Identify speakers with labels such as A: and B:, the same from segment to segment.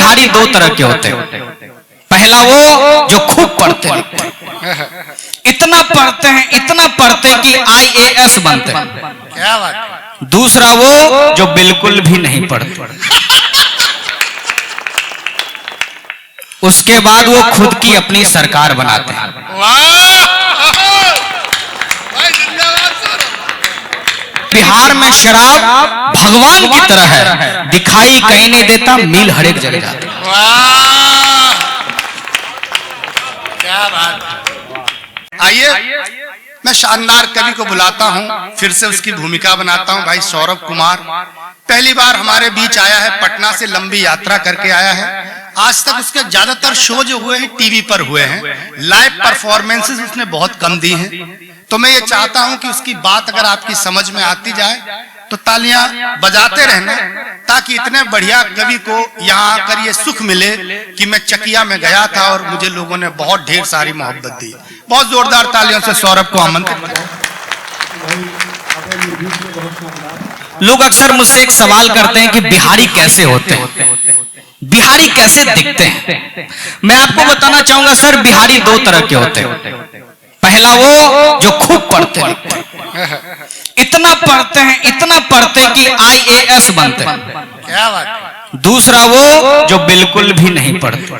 A: बिहारी दो तरह के होते हैं। पहला वो जो खूब पढ़ते हैं, इतना पढ़ते हैं, इतना पढ़ते कि IAS बनते हैं।
B: क्या बात है।
A: दूसरा वो जो बिल्कुल भी नहीं पढ़ते, उसके बाद वो खुद की अपनी सरकार बनाते हैं। बिहार में शराब भगवान की तरह है, दिखाई कहीं नहीं देता, मील हर एक जगह जाता है।
B: क्या बात। आइए मैं शानदार कवि को बुलाता हूं, फिर से उसकी भूमिका बनाता हूं। भाई सौरभ कुमार पहली बार हमारे बीच आया है, पटना से लंबी यात्रा करके आया है। आज तक उसके ज्यादातर शो जो हुए हैं टीवी पर हुए हैं, लाइव परफॉर्मेंसेस उसने बहुत कम दी हैं। तो मैं ये चाहता हूं कि उसकी बात अगर आपकी समझ में आती जाए तो तालियां बजाते रहना, ताकि इतने बढ़िया कवि को यहाँ आकर ये सुख मिले कि मैं चकिया में गया था और मुझे लोगों ने बहुत ढेर सारी मोहब्बत दी। बहुत जोरदार तालियों से सौरभ को आमंत्रित करें।
A: लोग अक्सर मुझसे एक सवाल करते हैं कि बिहारी कैसे होते हैं, बिहारी कैसे दिखते हैं। मैं आपको बताना चाहूंगा सर, बिहारी दो तरह के होते हैं। पहला वो जो खूब पढ़ते हैं, इतना पढ़ते हैं, इतना पढ़ते कि IAS बनते हैं।
B: क्या बात है।
A: दूसरा वो जो बिल्कुल भी नहीं पढ़ते,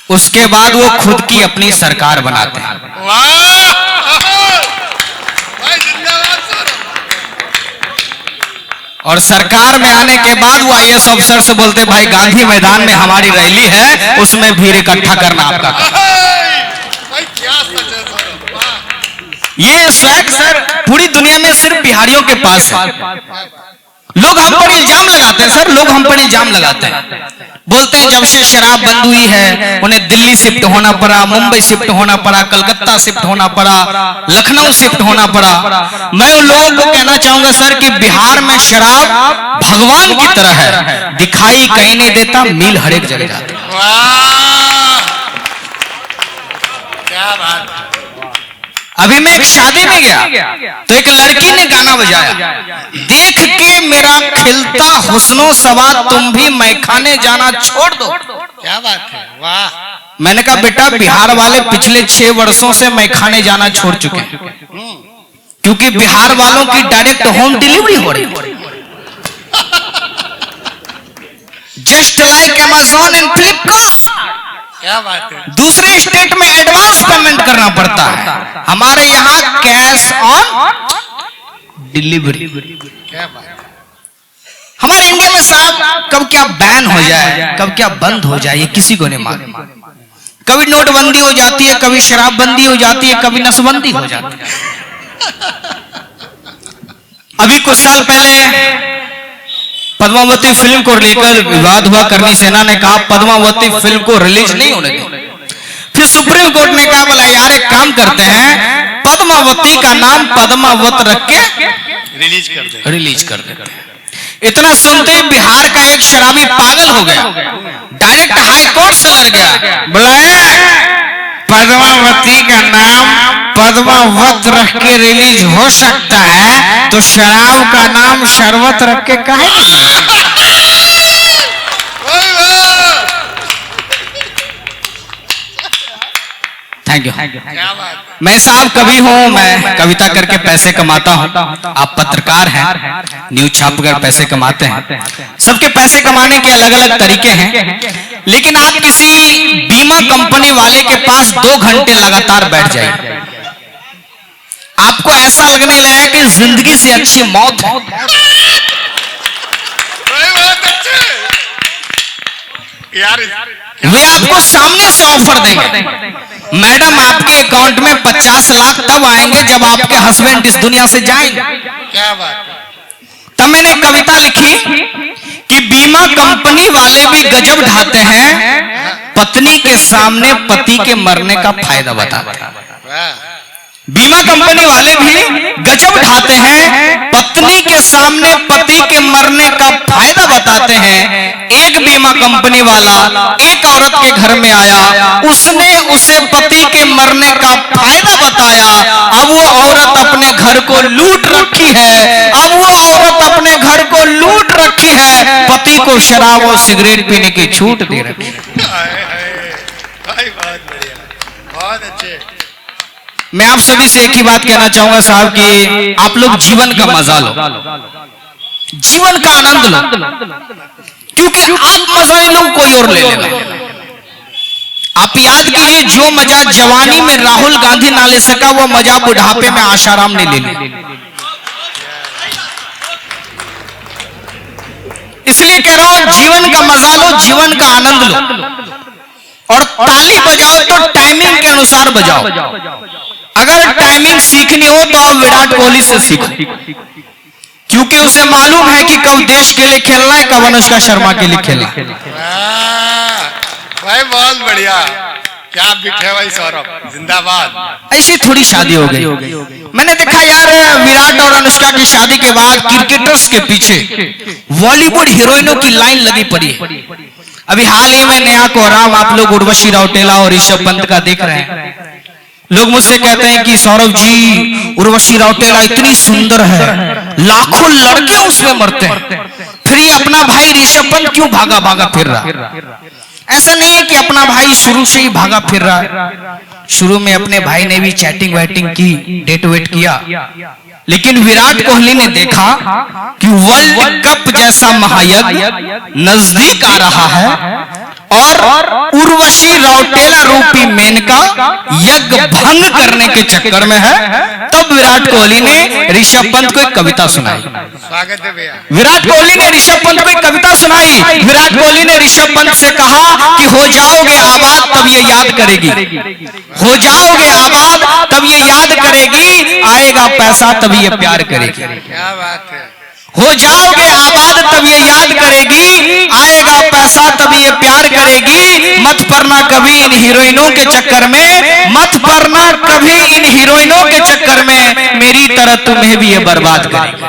A: उसके बाद वो खुद की अपनी सरकार बनाते हैं। और सरकार में आने के बाद वो IAS अफसर से बोलते, भाई गांधी मैदान में हमारी रैली है, उसमें भीड़ इकट्ठा करना आपका काम। ये स्वैग सर पूरी दुनिया में सिर्फ बिहारियों के पास है। लोग हम पर इल्जाम लगाते हैं सर, लोग हम पर इल्जाम लगाते हैं, बोलते हैं जब से शराब बंद हुई है उन्हें दिल्ली शिफ्ट होना पड़ा, मुंबई शिफ्ट होना पड़ा, कलकत्ता शिफ्ट होना पड़ा, लखनऊ शिफ्ट होना पड़ा। मैं उन लोगों को कहना चाहूंगा सर कि बिहार में शराब भगवान की तरह है, दिखाई कहीं नहीं देता, मील हर एक जगह जाता है।
B: क्या बात।
A: अभी मैं एक शादी में गया तो एक लड़की ने गाना बजाया, देख के मेरा खिलता हुस्नो सवाद तुम भी मैखाने जाना छोड़ दो।
B: क्या बात है। वाह।
A: मैंने कहा बेटा बिहार वाले पिछले 6 वर्षों से मैखाने जाना छोड़ चुके हैं, क्योंकि बिहार वालों की डायरेक्ट होम डिलीवरी हो रही है। Just like Amazon and Flipkart.
B: क्या बात है।
A: दूसरे स्टेट में एडवांस पेमेंट करना पड़ता है, हमारे यहाँ कैश ऑन डिलीवरी।
B: क्या बात है।
A: हमारे इंडिया में साहब कब क्या बैन हो जाए, कब क्या बंद हो जाए, ये किसी को नहीं मालूम। कभी नोटबंदी हो जाती है, कभी शराबबंदी हो जाती है, कभी नसबंदी हो जाती है। अभी कुछ साल पहले पद्मावती फिल्म को लेकर विवाद हुआ, करनी सेना ने कहा पद्मावती फिल्म को रिलीज नहीं होने दो। फिर सुप्रीम कोर्ट ने कहा बोला यार एक काम करते हैं, पद्मावती का नाम पद्मावत रख के रिलीज कर दे। इतना सुनते ही बिहार का एक शराबी पागल हो गया, डायरेक्ट हाई कोर्ट से लड़ गया, बोला पद्मावती का नाम पद्मावत रख के रिलीज हो सकता है तो शराब का नाम शरबत रख के काहे नहीं? Thank you. मैं साहब कवि हूँ, मैं कविता करके पैसे कमाता हूँ, आप पत्रकार हैं, न्यूज छापकर पैसे कमाते हैं। सबके पैसे कमाने के अलग अलग तरीके हैं, लेकिन आप किसी बीमा कंपनी वाले के पास 2 घंटे लगातार बैठ जाइए, आपको ऐसा लगने लगेगा कि जिंदगी से अच्छी मौत है। वे आपको सामने से ऑफर देंगे, मैडम आपके अकाउंट में 50 लाख तब आएंगे जब आपके हस्बैंड इस दुनिया से जाएंगे।
B: क्या बात है।
A: तब मैंने कविता लिखी कि बीमा कंपनी वाले भी गजब ढाते हैं, पत्नी के सामने पति के मरने का फायदा बताते हैं। बीमा कंपनी वाले भी गजब ढाते हैं, पत्नी के सामने पति के मरने का फायदा बताते हैं। एक बीमा कंपनी वाला एक औरत के घर में आया, उसने उसे पति के मरने का फायदा बताया। अब वो औरत अपने घर को लूट रखी है, अब वो औरत अपने घर को लूट रखी है, पति को शराब और सिगरेट पीने की छूट दे रखी है।
B: भाई बहुत बढ़िया, बहुत अच्छे।
A: मैं आप सभी से एक ही बात कहना चाहूंगा साहब कि आप लोग जीवन का मजा लो, जीवन का आनंद लो, क्योंकि आप मजा नहीं लो कोई और ले लेना। आप याद कीजिए, जो मजा जवानी में राहुल गांधी ना ले सका वो मजा बुढ़ापे में आशाराम ने ले लिया। इसलिए कह रहा हूं, जीवन का मजा लो, जीवन का आनंद लो, और ताली बजाओ तो टाइमिंग के अनुसार बजाओ। अगर टाइमिंग सीखनी हो तो आप विराट कोहली से सीखो, क्योंकि उसे मालूम है कि कब देश के लिए खेलना है, कब अनुष्का शर्मा के लिए खेलना है।
B: भाई बहुत बढ़िया, क्या बिठे भाई सौरभ, जिंदाबाद।
A: ऐसी थोड़ी शादी हो गई। मैंने देखा यार, विराट और अनुष्का की शादी के बाद क्रिकेटर्स के पीछे बॉलीवुड हीरोइनों की लाइन लगी पड़ी है। अभी हाल ही में नया कोहराम आप लोग उर्वशी रौटेला और ऋषभ पंत का देख रहे हैं। लोग मुझसे कहते हैं कि सौरभ जी, उर्वशी रौटेला इतनी सुंदर है, लाखों लड़के उसमें मरते हैं, फिर ये अपना भाई ऋषभ पंत क्यों भागा भागा फिर रहा? ऐसा नहीं है कि अपना भाई शुरू से ही भागा फिर रहा है। शुरू में अपने भाई ने भी चैटिंग वैटिंग की, डेट वेट किया, लेकिन विराट कोहली ने देखा कि वर्ल्ड कप जैसा महायज्ञ नजदीक आ रहा है और उर्वशी रौटेला रूपी मेनका यज्ञ भंग करने के चक्कर में है। तब विराट कोहली ने ऋषभ पंत को एक कविता सुनाई।
B: स्वागत है भैया।
A: विराट कोहली ने ऋषभ पंत को एक कविता सुनाई। विराट कोहली ने ऋषभ पंत से कहा कि हो जाओगे आबाद तब ये याद करेगी, हो जाओगे आबाद तब ये याद करेगी, आएगा पैसा तभी ये प्यार करेगी।
B: क्या बात है।
A: हो जाओगे आबाद तब ये याद करेगी, आएगा पैसा तभी ये प्यार करेगी। मत पड़ना कभी इन हीरोइनों के चक्कर में, मत पड़ना कभी इन हीरोइनों के चक्कर में, मेरी तरह तुम्हें भी ये बर्बाद करेगी।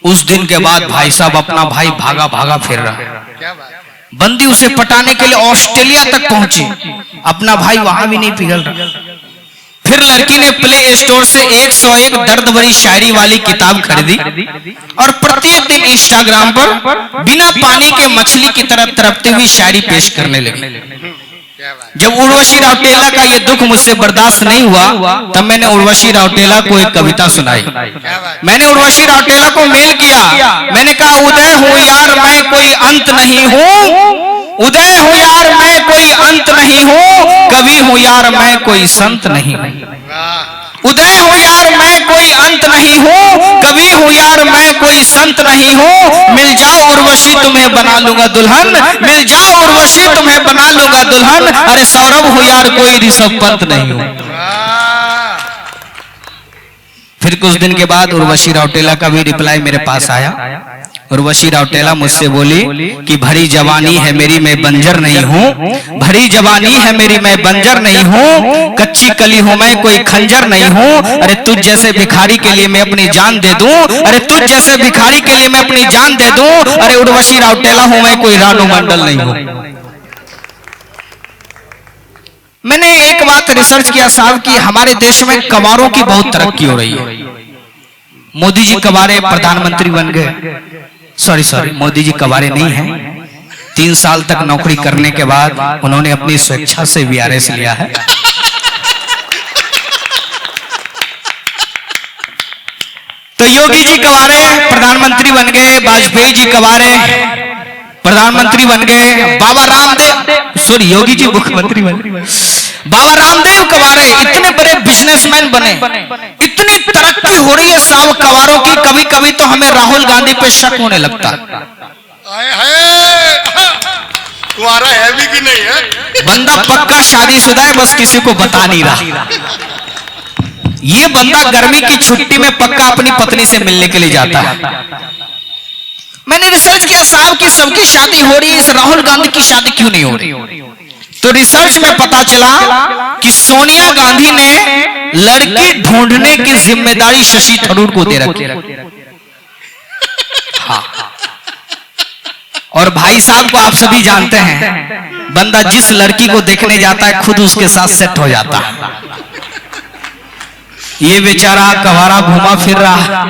A: उस दिन के बाद भाई साहब अपना भाई भागा भागा फिर रहा।
B: क्या बात।
A: बंदी उसे पटाने के लिए ऑस्ट्रेलिया तक पहुंची, अपना भाई वहां भी नहीं पिघल रहा। फिर लड़की ने प्ले स्टोर से 101 दर्द भरी शायरी वाली किताब खरीदी और प्रत्येक दिन इंस्टाग्राम पर बिना पानी के मछली की तरह तड़पती हुई शायरी पेश करने लगी। जब उर्वशी रौटेला का ये दुख मुझसे बर्दाश्त नहीं हुआ, तब मैंने उर्वशी रौटेला को एक कविता सुनाई। मैंने उर्वशी रौटेला को मेल किया, मैंने कहा उदय हूँ यार मैं कोई अंत नहीं हूँ, उदय हूँ यार मैं कोई अंत नहीं हूँ, कवि हूँ यार मैं कोई संत नहीं हूँ। उदय हूँ यार मैं कोई अंत नहीं हूँ, कवि हूँ यार मैं कोई संत नहीं हूँ। मिल जाओ उर्वशी तुम्हें बना लूंगा दुल्हन, मिल जाओ उर्वशी तुम्हें बना लूंगा दुल्हन। अरे सौरभ हूँ यार कोई ऋषभ पंत नहीं हूँ। फिर कुछ दिन के बाद उर्वशी रौटेला का भी रिप्लाई मेरे पास आया। उर्वशी रौटेला मुझसे बोली कि भरी जवानी है मेरी मैं बंजर नहीं हूँ, भरी जवानी है मेरी मैं बंजर नहीं हूँ, कच्ची कली हूँ मैं कोई खंजर नहीं हूँ। अरे तुझ जैसे भिखारी के लिए मैं अपनी जान दे दूं, अरे तुझ जैसे भिखारी के लिए मैं अपनी जान दे दूं। अरे उर्वशी रौटेला हूँ मैं कोई रानू मंडल नहीं हूँ। मैंने एक बात रिसर्च किया साहब कि हमारे देश में कवारों की बहुत तरक्की हो रही है। मोदी जी कवारे प्रधानमंत्री बन गए, सॉरी मोदी जी कवारे नहीं हैं। 3 साल तक नौकरी करने के बाद उन्होंने अपनी स्वेच्छा से वीआरएस लिया है। तो योगी जी कवारे प्रधानमंत्री बन गए, वाजपेयी जी कवारे प्रधानमंत्री बन गए, बाबा रामदेव सॉरी योगी जी मुख्यमंत्री बन गए, बाबा रामदेव कवारे इतने बड़े बिजनेसमैन बने। इतनी तरक्की हो रही है साहब कवारों की, कभी कभी तो हमें राहुल गांधी पे शक होने लगता है।
B: कुंवारा है भी कि नहीं है?
A: बंदा पक्का शादीशुदा है, बस किसी को बता नहीं रहा। ये बंदा गर्मी की छुट्टी में पक्का अपनी पत्नी से मिलने के लिए जाता है। मैंने रिसर्च किया साहब कि सबकी शादी हो रही है, इस राहुल गांधी की शादी क्यों नहीं हो रही? तो रिसर्च में पता चला कि सोनिया गांधी ने लड़की ढूंढने की जिम्मेदारी शशि थरूर को दे रखी है। हाँ। और भाई साहब को आप सभी जानते हैं, बंदा जिस लड़की को देखने जाता है खुद उसके साथ सेट हो जाता है। ये बेचारा कवारा घुमा फिर रहा,